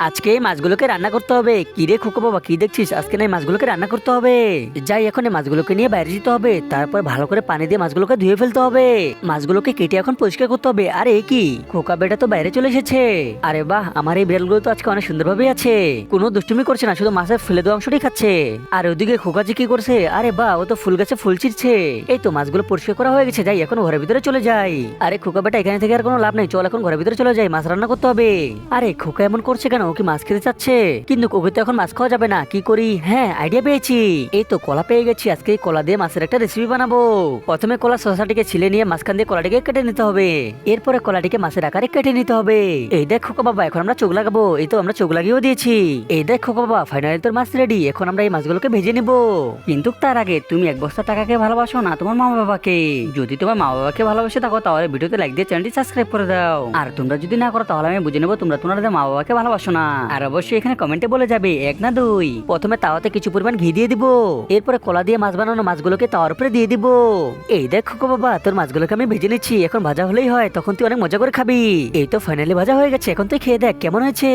আজকে এই মাছগুলোকে রান্না করতে হবে। কি রে খোকা বাবা, কি দেখছিস? আজকে না এই মাছগুলোকে রান্না করতে হবে। যাই, এখন এই মাছগুলোকে নিয়ে বাইরে যেতে হবে, তারপর ভালো করে পানি দিয়ে মাছগুলোকে ধুয়ে ফেলতে হবে। মাছগুলোকে কেটে এখন পরিষ্কার করতে হবে। আরে এ কি, খোকা বেটা তো বাইরে চলে এসেছে। আরে বাহ, আমার এই বিড়ালগুলো তো আজকে অনেক সুন্দরভাবে আছে, কোনো দুষ্টুমি করছে না, শুধু মাছের ফেলে দেওয়া অংশটাই খাচ্ছে। আর ওদিকে খোকাজি কি করছে? আরে বাহ, ও তো ফুল গাছে ফুল ছিঁড়ছে। এই তো মাছগুলো পরিষ্কার করা হয়ে গেছে, যাই এখন ঘরের ভিতরে চলে যাই। আরে খোকা বেটা, এখানে থেকে আর কোনো লাভ নেই, চল এখন ঘরের ভিতরে চলে যাই, মাছ রান্না করতে হবে। আরে খোকা এমন করছে কেন? ও কি মাছ খেতে চাচ্ছে? কিন্তু ওকে তো এখন মাছ খাওয়া যাবে না, কি করি? হ্যাঁ, আইডিয়া পেয়েছি। এই তো কলা পেয়ে গেছি, আজকে এই কলা দিয়ে মাছের একটা রেসিপি বানাবো। প্রথমে কলা শসাটিকে ছিলে নিয়ে মাঝখান দিয়ে কলাটিকে কেটে নিতে হবে। এরপরে কলাটিকে মাছের আকারে কেটে নিতে হবে। এই দেখ খোকা বাবা, এখন আমরা চোখ লাগাবো। এই তো আমরা চোখ লাগিয়েও দিয়েছি। এই দেখ খোকা বাবা, ফাইনালি তোর মাছ রেডি। এখন আমরা এই মাছগুলোকে ভেজে নিব। কিন্তু তার আগে তুমি এক বস্তা টাকাকে ভালোবাসো না তোমার মা বাবাকে? যদি তোমার মা বাবাকে ভালোবাসে থাকো তাহলে ভিডিওতে লাইক দিয়ে চ্যানেলটি সাবস্ক্রাইব করে দাও। আর তোমরা যদি না করো তাহলে আমি বুঝে নেবো তোমরা তোমাদের মা বাবাকে ভালোবাসো না। আর অবশ্যই এখানে কমেন্টে বলে যাবে 1 না 2। প্রথমে তাওয়াতে কিছু পরিমাণ ঘি দিয়ে দিব। এরপরে কলা দিয়ে মাছ বানানো মাছগুলোকে তাওয়ার উপরে দিয়ে দিব। এই দেখো গো বাবা, তোর মাছগুলোকে আমি ভেজে নিচ্ছি, এখন ভাজা হলেই হয়, তখন তুই অনেক মজা করে খাবি। এই তো ফাইনালি ভাজা হয়ে গেছে, এখন তুই খেয়ে দেখ কেমন হয়েছে।